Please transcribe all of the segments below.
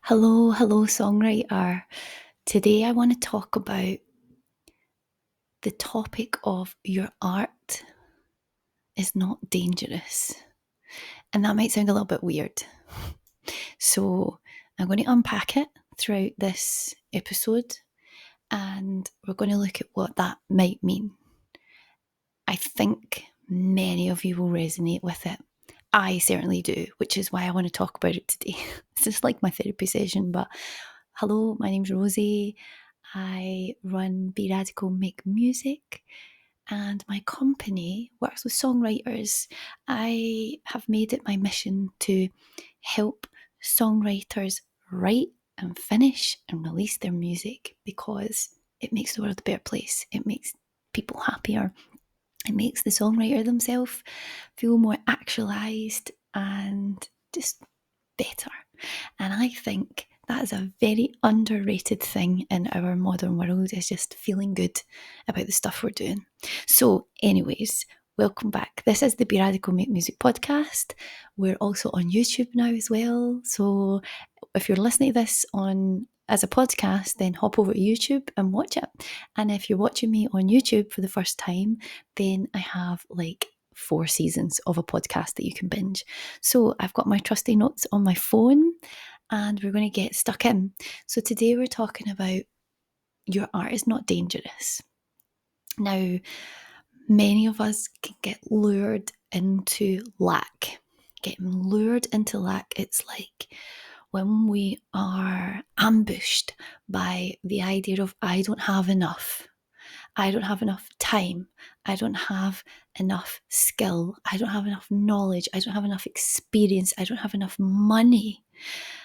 Hello, songwriter. Today I want to talk about the topic of your art is not dangerous. And that might sound a little bit weird. So I'm going to unpack it throughout this episode and we're going to look at what that might mean. I think many of you will resonate with it. I certainly do, which is why I want to talk about it today. It's just like my therapy session, but hello, my name's Rosie. I run Be Radical Make Music and my company works with songwriters. I have made it my mission to help songwriters write and finish and release their music because it makes the world a better place. It makes people happier. It makes the songwriter themselves feel more actualised and just better. And I think that is a very underrated thing in our modern world, is just feeling good about the stuff we're doing. So anyways, welcome back. This is the Be Radical Make Music podcast. We're also on YouTube now as well. So if you're listening to this as a podcast, then hop over to YouTube and watch it. And if you're watching me on YouTube for the first time, then I have like 4 seasons of a podcast that you can binge. So I've got my trusty notes on my phone and we're going to get stuck in. So today we're talking about your art is not dangerous. Now, many of us can get lured into lack. Getting lured into lack, it's like when we are ambushed by the idea of I don't have enough. I don't have enough time. I don't have enough skill. I don't have enough knowledge. I don't have enough experience. I don't have enough money.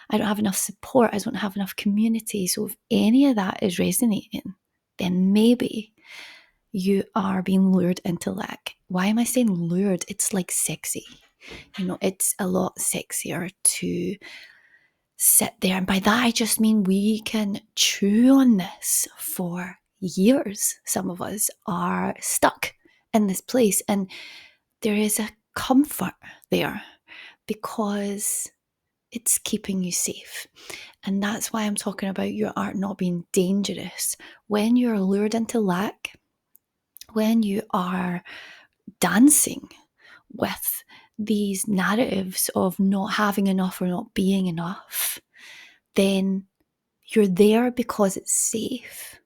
I don't have enough support. I don't have enough community. So if any of that is resonating, then maybe you are being lured into lack. Why am I saying lured? It's like sexy. It's a lot sexier to sit there. And by that, I just mean we can chew on this for years. Some of us are stuck in this place, and there is a comfort there because it's keeping you safe. And that's why I'm talking about your art not being dangerous. When you're lured into lack, when you are dancing with these narratives of not having enough or not being enough, then you're there because it's safe.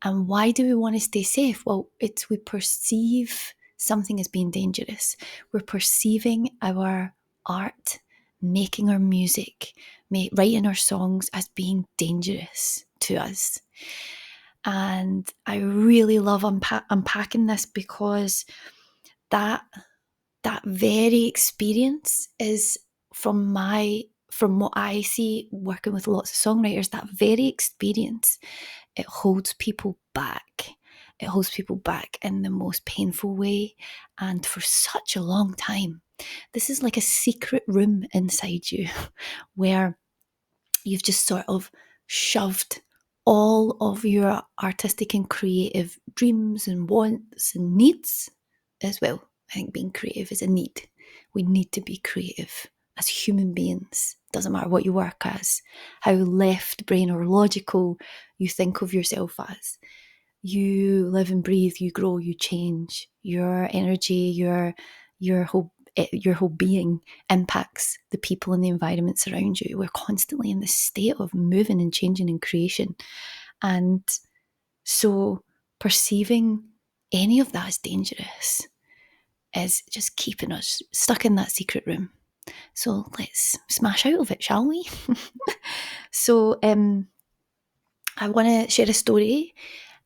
And why do we want to stay safe? Well, we perceive something as being dangerous. We're perceiving our art, making our music, writing our songs as being dangerous to us. And I really love unpacking this because that very experience is from what I see working with lots of songwriters, that very experience, it holds people back. It holds people back in the most painful way and for such a long time. This is like a secret room inside you where you've just sort of shoved all of your artistic and creative dreams and wants and needs as well. I think being creative is a need. We need to be creative as human beings. Doesn't matter what you work as, how left brain or logical you think of yourself as. You live and breathe, you grow, you change. Your energy, your whole being impacts the people and the environments around you. We're constantly in this state of moving and changing and creation. And so perceiving any of that as dangerous is just keeping us stuck in that secret room. So let's smash out of it, shall we? So I want to share a story,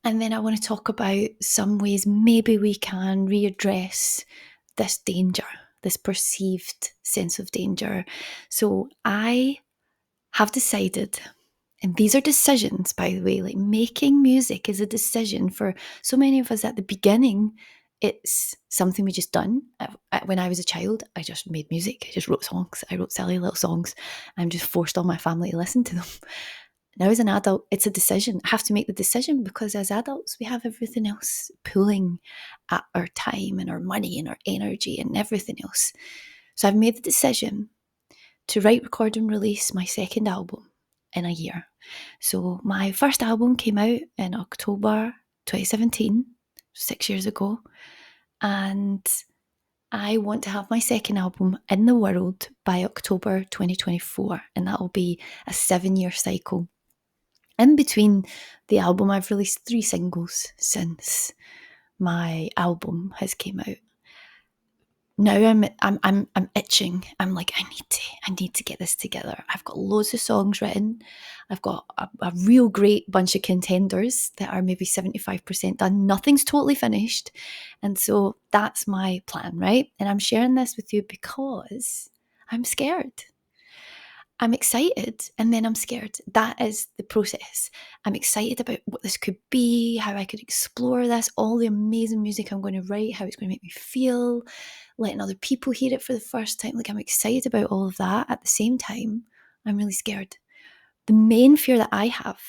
and then I want to talk about some ways maybe we can readdress this danger, this perceived sense of danger. So I have decided, and these are decisions, by the way, like making music is a decision for so many of us at the beginning. It's something we just done. When I was a child, I just made music. I just wrote songs. I wrote silly little songs and just forced all my family to listen to them. Now as an adult, it's a decision. I have to make the decision because as adults, we have everything else pulling at our time and our money and our energy and everything else. So I've made the decision to write, record and release my second album in a year. So my first album came out in October 2017, 6 years ago. And I want to have my second album in the world by October 2024. And that will be a 7-year cycle. In between the album, I've released 3 singles since my album has came out. Now I'm itching. I'm like, I need to get this together. I've got loads of songs written. I've got a real great bunch of contenders that are maybe 75% done. Nothing's totally finished. And so that's my plan, right? And I'm sharing this with you because I'm scared. I'm excited and then I'm scared. That is the process. I'm excited about what this could be, how I could explore this, all the amazing music I'm going to write, how it's going to make me feel, letting other people hear it for the first time. Like, I'm excited about all of that. At the same time, I'm really scared. The main fear that I have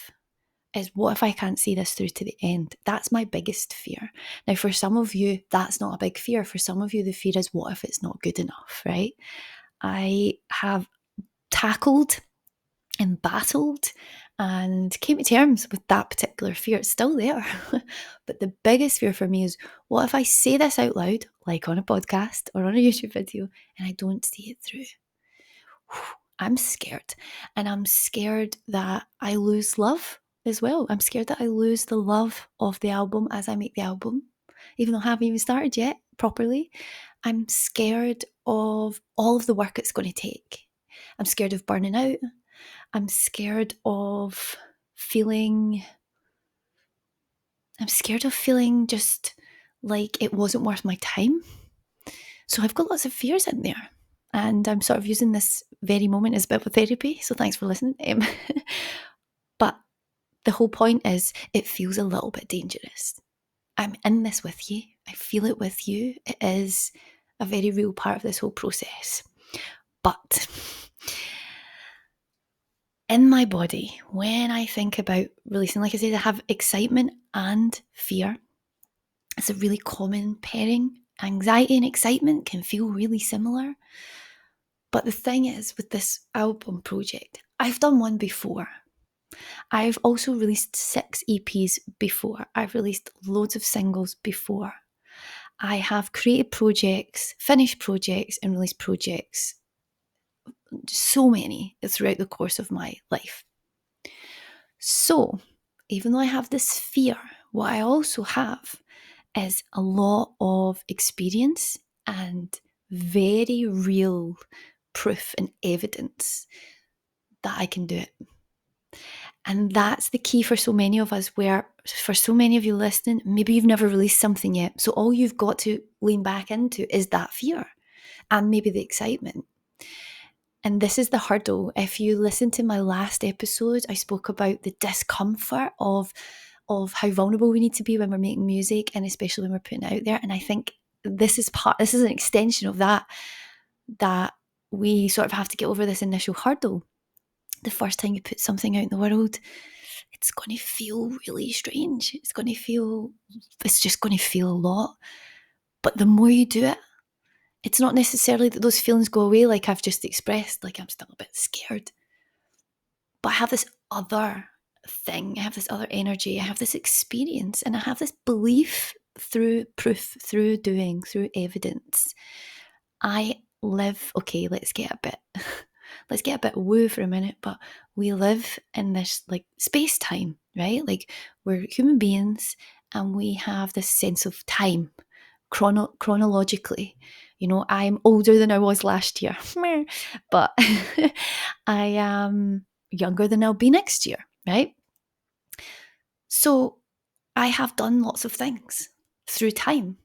is, what if I can't see this through to the end? That's my biggest fear. Now, for some of you, that's not a big fear. For some of you, the fear is, what if it's not good enough, right? I have tackled and battled and came to terms with that particular fear. It's still there. But the biggest fear for me is, what if I say this out loud, like on a podcast or on a YouTube video, and I don't see it through? I'm scared. And I'm scared that I lose love as well. I'm scared that I lose the love of the album as I make the album, even though I haven't even started yet properly. I'm scared of all of the work it's going to take. I'm scared of burning out. I'm scared of feeling just like it wasn't worth my time. So I've got lots of fears in there. And I'm sort of using this very moment as a bit of therapy. So thanks for listening. But the whole point is, it feels a little bit dangerous. I'm in this with you. I feel it with you. It is a very real part of this whole process. But in my body, when I think about releasing, like I said, I have excitement and fear. It's a really common pairing. Anxiety and excitement can feel really similar. But the thing is, with this album project, I've done one before. I've also released 6 EPs before. I've released loads of singles before. I have created projects, finished projects, and released projects. So many throughout the course of my life. So, even though I have this fear, what I also have is a lot of experience and very real proof and evidence that I can do it. And that's the key for so many of us, where for so many of you listening, maybe you've never released something yet. So all you've got to lean back into is that fear and maybe the excitement. And this is the hurdle. If you listen to my last episode, I spoke about the discomfort of how vulnerable we need to be when we're making music, and especially when we're putting it out there. And I think this is an extension of that we sort of have to get over this initial hurdle. The first time you put something out in the world, it's going to feel really strange. It's just going to feel a lot. But the more you do it, it's not necessarily that those feelings go away, like I've just expressed, like I'm still a bit scared. But I have this other thing, I have this other energy, I have this experience, and I have this belief through proof, through doing, through evidence. I live, okay, let's get a bit woo for a minute, but we live in this like space-time, right? Like, we're human beings and we have this sense of time chronologically. You know, I'm older than I was last year, but I am younger than I'll be next year, right? So I have done lots of things through time.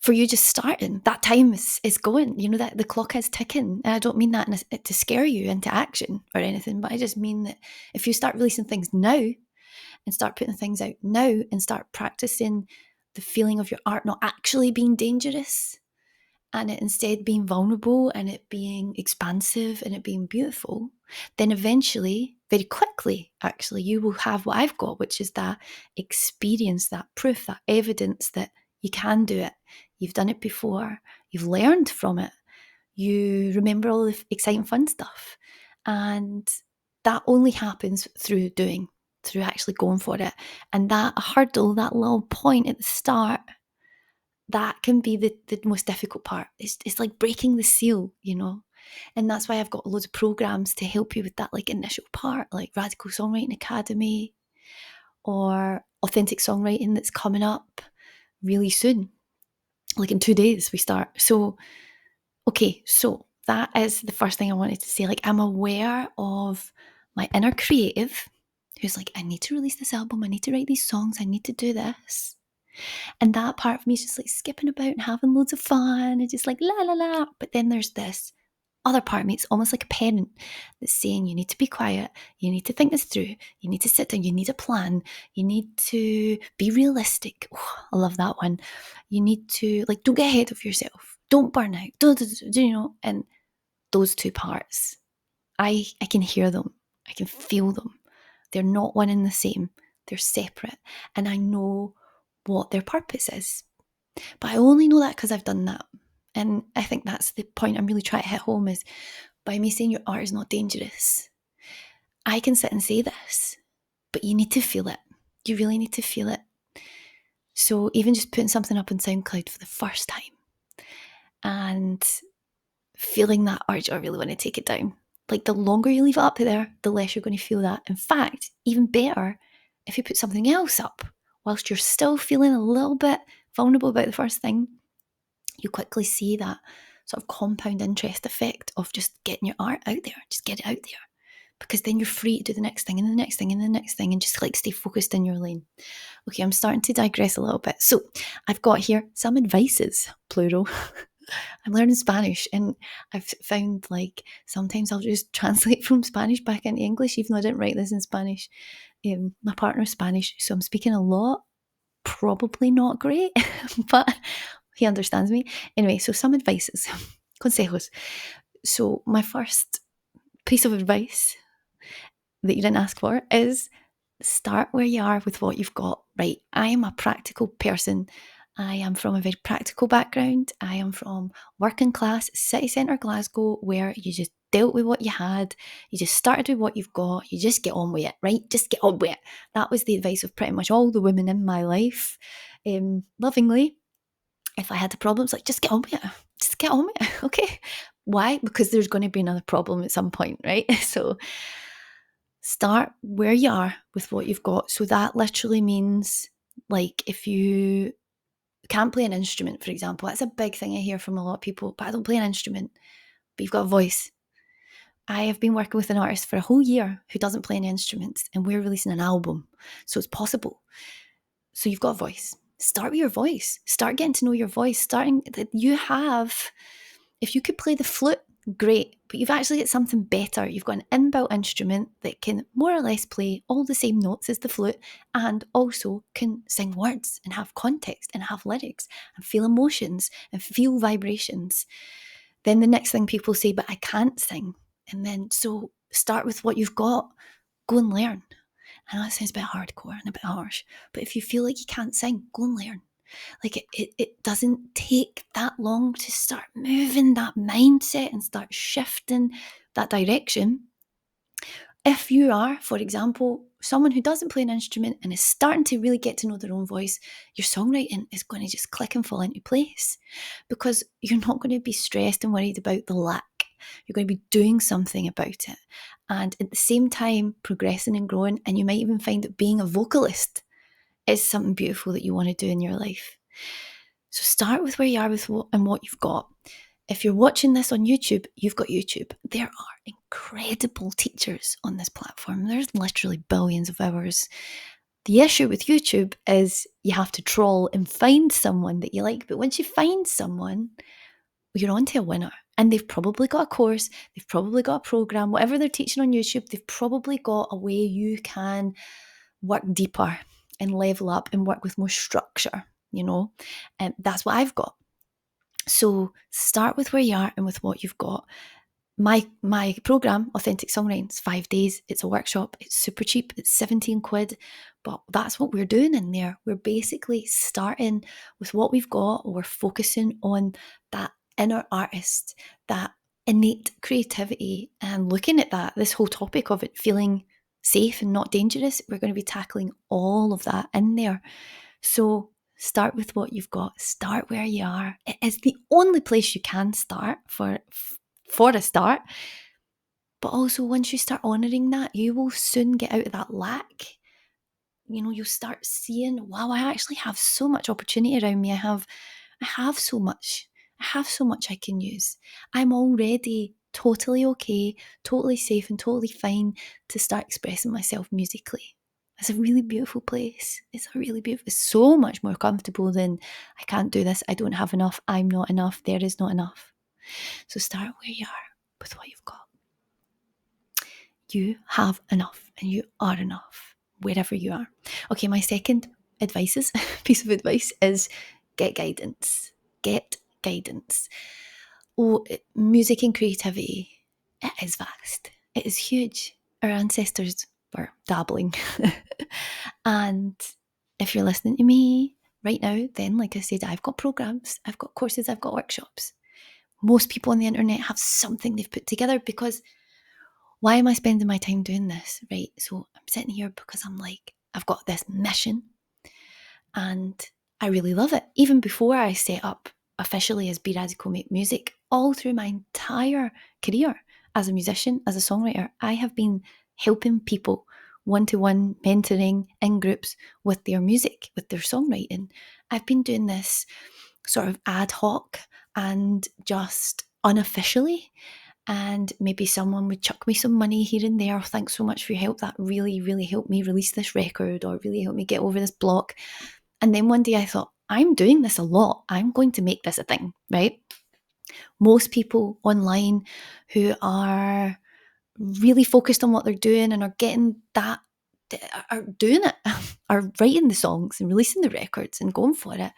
For you just starting, that time is going, you know, that the clock is ticking. And I don't mean that to scare you into action or anything, but I just mean that if you start releasing things now and start putting things out now and start practicing the feeling of your art not actually being dangerous, and it instead being vulnerable and it being expansive and it being beautiful, then eventually, very quickly, actually, you will have what I've got, which is that experience, that proof, that evidence that you can do it. You've done it before. You've learned from it. You remember all the exciting, fun stuff. And that only happens through doing, through actually going for it. And that hurdle, that little point at the start, that can be the most difficult part. It's like breaking the seal, you know? And that's why I've got loads of programs to help you with that like initial part, like Radical Songwriting Academy or Authentic Songwriting that's coming up really soon. Like in 2 days we start. So, okay, so that is the first thing I wanted to say. Like, I'm aware of my inner creative who's like, I need to release this album, I need to write these songs, I need to do this. And that part of me is just like skipping about and having loads of fun and just like la la la. But then there's this other part of me, it's almost like a parent that's saying, you need to be quiet, you need to think this through, you need to sit down, you need a plan, you need to be realistic. Oh, I love that one. You need to, like, don't get ahead of yourself, don't burn out, you know. And those two parts, I can hear them, I can feel them. They're not one and the same, they're separate. And I know what their purpose is. But I only know that because I've done that. And I think that's the point I'm really trying to hit home, is by me saying your art is not dangerous, I can sit and say this, but you need to feel it. You really need to feel it. So even just putting something up on SoundCloud for the first time and feeling that urge, I really want to take it down. Like, the longer you leave it up there, the less you're going to feel that. In fact, even better, if you put something else up whilst you're still feeling a little bit vulnerable about the first thing, you quickly see that sort of compound interest effect of just getting your art out there. Just get it out there. Because then you're free to do the next thing and the next thing and the next thing and just like stay focused in your lane. Okay, I'm starting to digress a little bit. So I've got here some advices, plural. I'm learning Spanish, and I've found like sometimes I'll just translate from Spanish back into English, even though I didn't write this in Spanish. My partner's Spanish, so I'm speaking a lot. Probably not great, but he understands me. Anyway, so some advices, consejos. So my first piece of advice that you didn't ask for is start where you are with what you've got. Right, I am a practical person. I am from a very practical background. I am from working class city centre Glasgow, where you just dealt with what you had. You just started with what you've got. You just get on with it, right? Just get on with it. That was the advice of pretty much all the women in my life. Lovingly, if I had the problems, like, just get on with it. Just get on with it, okay? Why? Because there's going to be another problem at some point, right? So start where you are with what you've got. So that literally means, like, if you can't play an instrument, for example, that's a big thing I hear from a lot of people, but I don't play an instrument, but you've got a voice. I have been working with an artist for a whole year who doesn't play any instruments, and we're releasing an album. So it's possible. So you've got a voice. Start with your voice. Start getting to know your voice. If you could play the flute, great, but you've actually got something better. You've got an inbuilt instrument that can more or less play all the same notes as the flute, and also can sing words and have context and have lyrics and feel emotions and feel vibrations. Then the next thing people say, but I can't sing. And then, so start with what you've got. Go and learn. I know that sounds a bit hardcore and a bit harsh, but if you feel like you can't sing, go and learn. Like, it doesn't take that long to start moving that mindset and start shifting that direction. If you are, for example, someone who doesn't play an instrument and is starting to really get to know their own voice, your songwriting is going to just click and fall into place, because you're not going to be stressed and worried about the lack. You're going to be doing something about it, and at the same time progressing and growing. And you might even find that being a vocalist is something beautiful that you want to do in your life. So start with where you are with what you've got. If you're watching this on YouTube, you've got YouTube. There are incredible teachers on this platform. There's literally billions of hours. The issue with YouTube is you have to troll and find someone that you like. But once you find someone, you're on to a winner. And they've probably got a course, they've probably got a program, whatever they're teaching on YouTube, they've probably got a way you can work deeper and level up and work with more structure, you know. And that's what I've got. So start with where you are and with what you've got. My program, Authentic Songwriting, is 5 days. It's a workshop. It's super cheap. It's 17 quid. But that's what we're doing in there. We're basically starting with what we've got. We're focusing on that inner artist, that innate creativity, and looking at that, this whole topic of it feeling safe and not dangerous, we're going to be tackling all of that in there. So start with what you've got. Start where you are. It is the only place you can start for a start. But also, once you start honouring that, you will soon get out of that lack. You'll start seeing, wow, I actually have so much opportunity around me. I have so much. I have so much I can use. I'm already totally okay, totally safe, and totally fine to start expressing myself musically. It's a really beautiful place. It's so much more comfortable than I can't do this, I don't have enough, I'm not enough, there is not enough. So start where you are with what you've got. You have enough and you are enough wherever you are. Okay, my second piece of advice is get guidance. Get guidance. Oh, music and creativity, it is vast. It is huge. Our ancestors were dabbling. And if you're listening to me right now, then like I said, I've got programs, I've got courses, I've got workshops. Most people on the internet have something they've put together, because why am I spending my time doing this, right? So I'm sitting here because I'm like, I've got this mission and I really love it. Even before I set up officially as Be Radical Make Music, all through my entire career as a musician, as a songwriter, I have been helping people one-to-one, mentoring in groups with their music, with their songwriting. I've been doing this sort of ad hoc and just unofficially. And maybe someone would chuck me some money here and there. Thanks so much for your help. That really, really helped me release this record, or really helped me get over this block. And then one day I thought, I'm doing this a lot. I'm going to make this a thing, right? Most people online who are really focused on what they're doing and are getting that, are doing it, are writing the songs and releasing the records and going for it.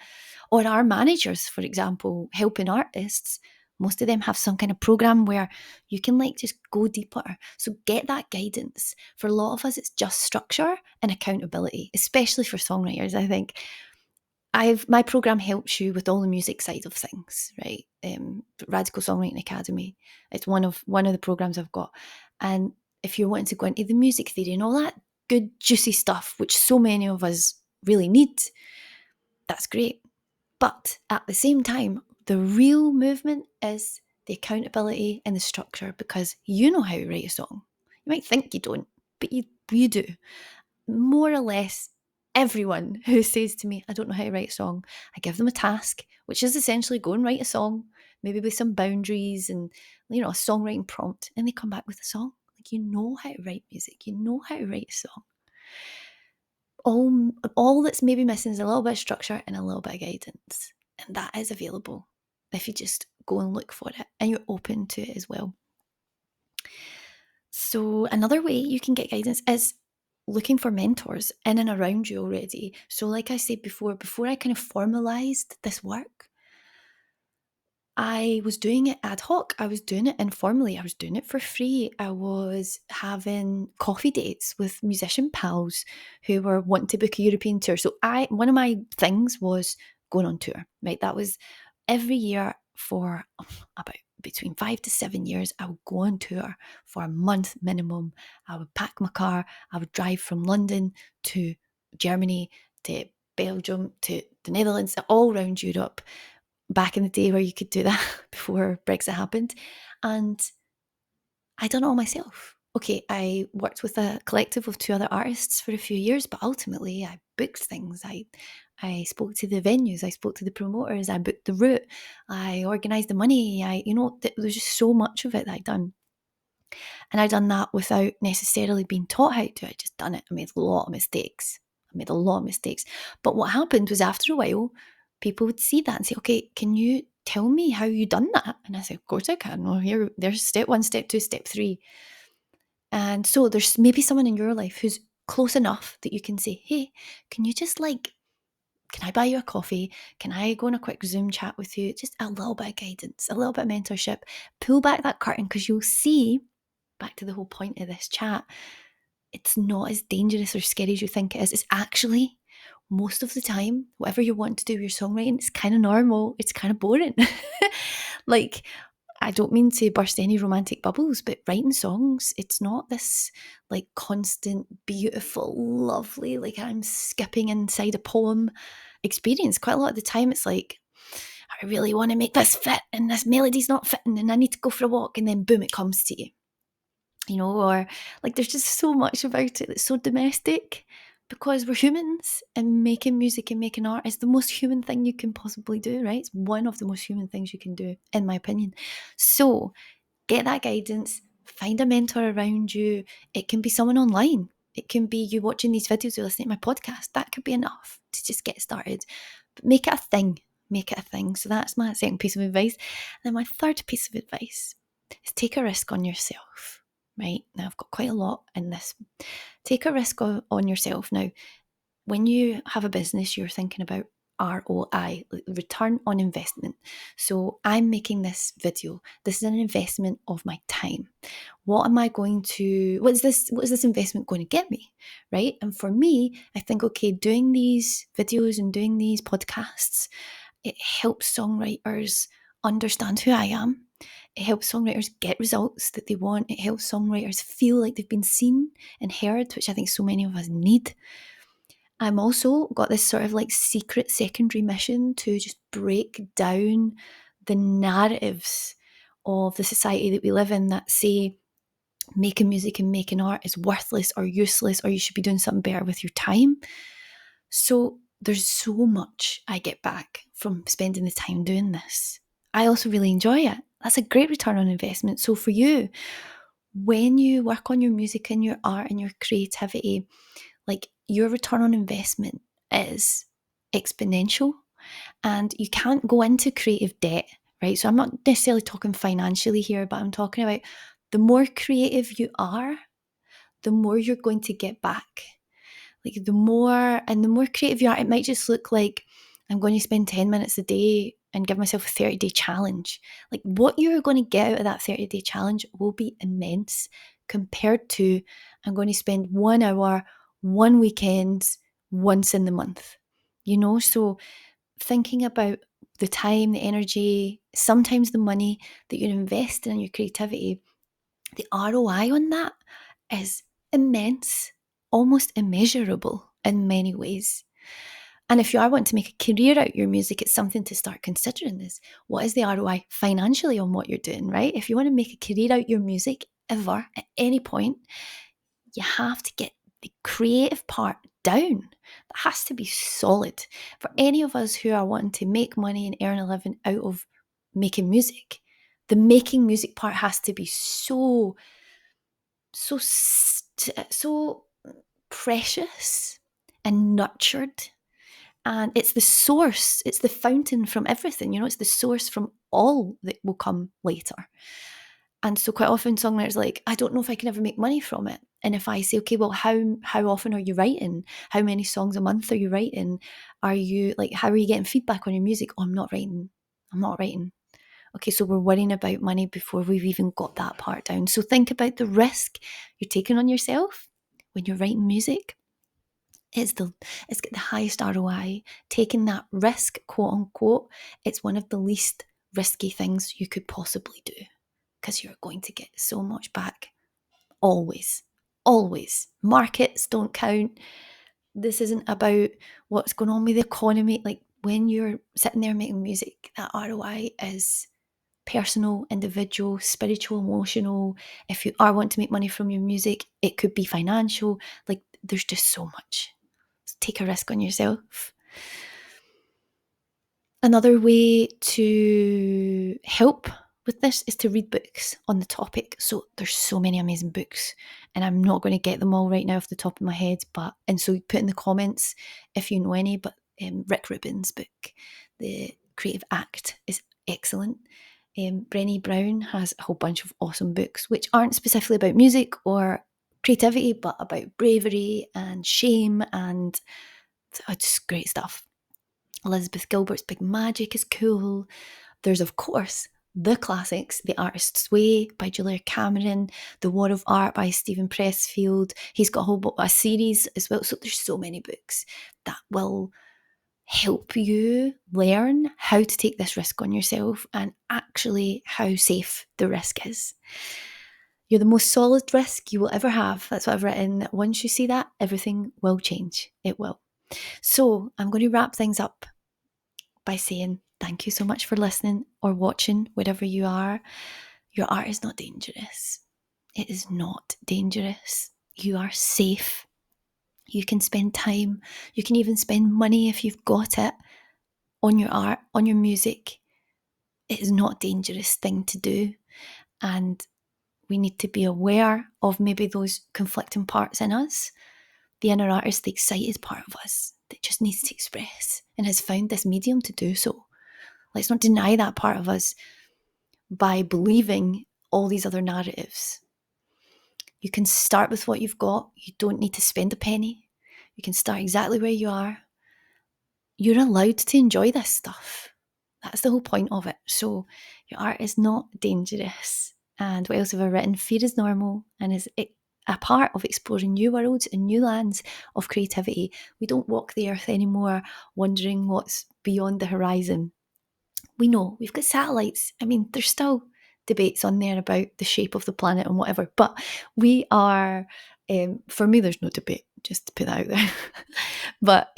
Or our managers, for example, helping artists, most of them have some kind of program where you can just go deeper. So get that guidance. For a lot of us, it's just structure and accountability, especially for songwriters, I think. My program helps you with all the music side of things, right? Radical Songwriting Academy. It's one of the programs I've got. And if you're wanting to go into the music theory and all that good, juicy stuff, which so many of us really need, that's great. But at the same time, the real movement is the accountability and the structure, because you know how to write a song. You might think you don't, but you do. More or less, everyone who says to me, I don't know how to write a song, I give them a task, which is essentially go and write a song, maybe with some boundaries and, a songwriting prompt, and they come back with a song. You know how to write music, you know how to write a song. All that's maybe missing is a little bit of structure and a little bit of guidance. And that is available if you just go and look for it and you're open to it as well. So another way you can get guidance is looking for mentors in and around you already. So like I said before I kind of formalized this work, I was doing it ad hoc. I was doing it informally. I was doing it for free. I was having coffee dates with musician pals who were wanting to book a European tour. So one of my things was going on tour, right? That was every year for about between 5 to 7 years. I would go on tour for a month minimum. I would pack my car. I would drive from London to Germany, to Belgium, to the Netherlands, all around Europe. Back in the day where you could do that before Brexit happened. And I done it all myself. Okay, I worked with a collective of 2 other artists for a few years, but ultimately I booked things. I spoke to the venues, I spoke to the promoters, I booked the route, I organised the money. There was just so much of it that I'd done. And I'd done that without necessarily being taught how to do it. I'd just done it. I made a lot of mistakes. But what happened was, after a while, people would see that and say, okay, can you tell me how you done that? And I said, of course I can. Well, there's step 1, step 2, step 3. And so there's maybe someone in your life who's close enough that you can say, hey, can you just can I buy you a coffee? Can I go on a quick Zoom chat with you? Just a little bit of guidance, a little bit of mentorship. Pull back that curtain, because you'll see, back to the whole point of this chat, it's not as dangerous or scary as you think it is. It's actually, most of the time, whatever you want to do with your songwriting, it's kind of normal. It's kind of boring. I don't mean to burst any romantic bubbles, but writing songs, it's not this like constant, beautiful, lovely, like I'm skipping inside a poem experience. Quite a lot of the time it's like, I really want to make this fit and this melody's not fitting and I need to go for a walk, and then boom, it comes to you. You know, or like there's just so much about it that's so domestic, because we're humans, and making music and making art is the most human thing you can possibly do, right? It's one of the most human things you can do, in my opinion. So get that guidance, find a mentor around you. It can be someone online. It can be you watching these videos or listening to my podcast. That could be enough to just get started. But make it a thing. Make it a thing. So that's my second piece of advice. And then my third piece of advice is take a risk on yourself. Right? Now I've got quite a lot in this. Take a risk on yourself. Now, when you have a business, you're thinking about ROI, return on investment. So I'm making this video. This is an investment of my time. What is this investment going to get me? Right? And for me, I think, okay, doing these videos and doing these podcasts, it helps songwriters understand who I am. It helps songwriters get results that they want. It helps songwriters feel like they've been seen and heard, which I think so many of us need. I'm also got this sort of like secret secondary mission to just break down the narratives of the society that we live in that say making music and making art is worthless or useless, or you should be doing something better with your time. So there's so much I get back from spending the time doing this. I also really enjoy it. That's a great return on investment. So for you, when you work on your music and your art and your creativity, like your return on investment is exponential, and you can't go into creative debt, right? So I'm not necessarily talking financially here, but I'm talking about the more creative you are, the more you're going to get back. Like the more creative you are, it might just look like I'm going to spend 10 minutes a day and give myself a 30-day challenge. Like what you're going to get out of that 30-day challenge will be immense compared to I'm going to spend 1 hour, one weekend, once in the month. You know, so thinking about the time, the energy, sometimes the money that you're investing in your creativity, the ROI on that is immense, almost immeasurable in many ways. And if you are wanting to make a career out of your music, it's something to start considering is what is the ROI financially on what you're doing, right? If you want to make a career out of your music ever at any point, you have to get the creative part down. That has to be solid. For any of us who are wanting to make money and earn a living out of making music, the making music part has to be so precious and nurtured. And it's the source, it's the fountain from everything, you know, it's the source from all that will come later. And so quite often songwriters are like, I don't know if I can ever make money from it. And if I say, okay, well, how often are you writing? How many songs a month are you writing? Are you like, how are you getting feedback on your music? Oh, I'm not writing. Okay, so we're worrying about money before we've even got that part down. So think about the risk you're taking on yourself when you're writing music. It's got the highest ROI. Taking that risk, quote unquote, it's one of the least risky things you could possibly do, because you're going to get so much back. Always. Markets don't count. This isn't about what's going on with the economy. Like when you're sitting there making music, that ROI is personal, individual, spiritual, emotional. If you are wanting to make money from your music, it could be financial. Like there's just so much. So take a risk on yourself. Another way to help with this is to read books on the topic. So there's so many amazing books, and I'm not going to get them all right now off the top of my head, and so put in the comments if you know any, but Rick Rubin's book, The Creative Act, is excellent. Brené Brown has a whole bunch of awesome books, which aren't specifically about music or creativity, but about bravery and shame, and just great stuff. Elizabeth Gilbert's Big Magic is cool. There's, of course, the classics, The Artist's Way by Julia Cameron, The War of Art by Stephen Pressfield. He's got a series as well. So there's so many books that will help you learn how to take this risk on yourself and actually how safe the risk is. You're the most solid risk you will ever have. That's what I've written. Once you see that, everything will change. It will. So I'm going to wrap things up by saying thank you so much for listening or watching, wherever you are. Your art is not dangerous. It is not dangerous. You are safe. You can spend time. You can even spend money if you've got it on your art, on your music. It is not a dangerous thing to do. And we need to be aware of maybe those conflicting parts in us. The inner artist, the excited part of us that just needs to express and has found this medium to do so. Let's not deny that part of us by believing all these other narratives. You can start with what you've got. You don't need to spend a penny. You can start exactly where you are. You're allowed to enjoy this stuff. That's the whole point of it. So your art is not dangerous. And what else have I written? Fear is normal and is a part of exploring new worlds and new lands of creativity. We don't walk the earth anymore wondering what's beyond the horizon. We know we've got satellites. I mean, there's still debates on there about the shape of the planet and whatever, but we are, for me, there's no debate, just to put that out there. But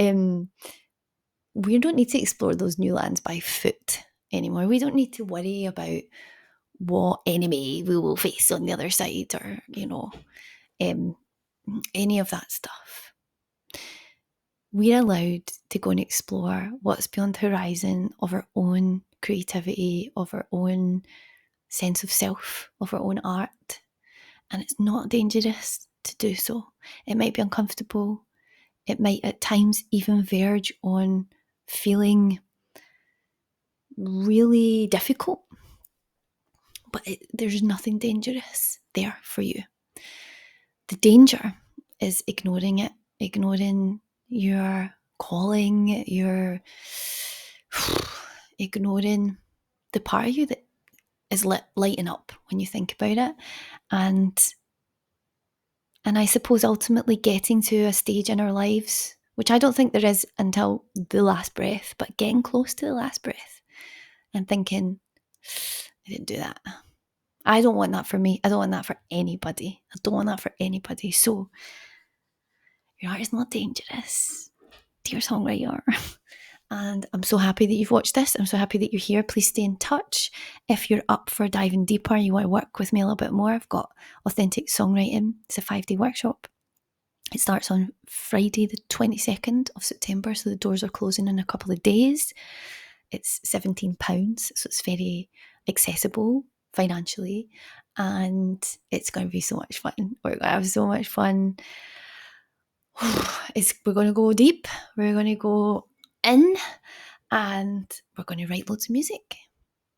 we don't need to explore those new lands by foot anymore. We don't need to worry about what enemy we will face on the other side or, any of that stuff. We're allowed to go and explore what's beyond the horizon of our own creativity, of our own sense of self, of our own art. And it's not dangerous to do so. It might be uncomfortable. It might at times even verge on feeling really difficult. But there's nothing dangerous there for you. The danger is ignoring it, ignoring your calling, ignoring the part of you that is lighting up when you think about it. And I suppose ultimately getting to a stage in our lives, which I don't think there is until the last breath, but getting close to the last breath and thinking, I didn't do that. I don't want that for me. I don't want that for anybody. I don't want that for anybody. So your art is not dangerous, dear songwriter. And I'm so happy that you've watched this. I'm so happy that you're here. Please stay in touch. If you're up for diving deeper, you want to work with me a little bit more, I've got Authentic Songwriting. It's a 5-day workshop. It starts on Friday, the 22nd of September. So the doors are closing in a couple of days. It's £17, so it's very accessible financially. And it's going to be so much fun. We're going to have so much fun. We're going to go deep. We're going to go in. And we're going to write loads of music,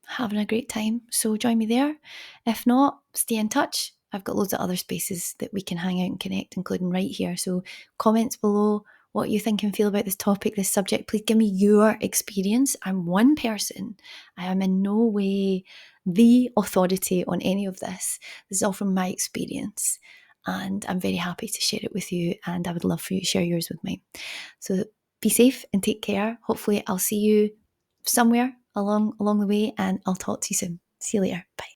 having a great time. So join me there. If not, stay in touch. I've got loads of other spaces that we can hang out and connect, including right here. So comments below what you think and feel about this topic, this subject. Please give me your experience. I'm one person. I am in no way the authority on any of this. This is all from my experience. And I'm very happy to share it with you. And I would love for you to share yours with me. So be safe and take care. Hopefully I'll see you somewhere along the way, and I'll talk to you soon. See you later. Bye.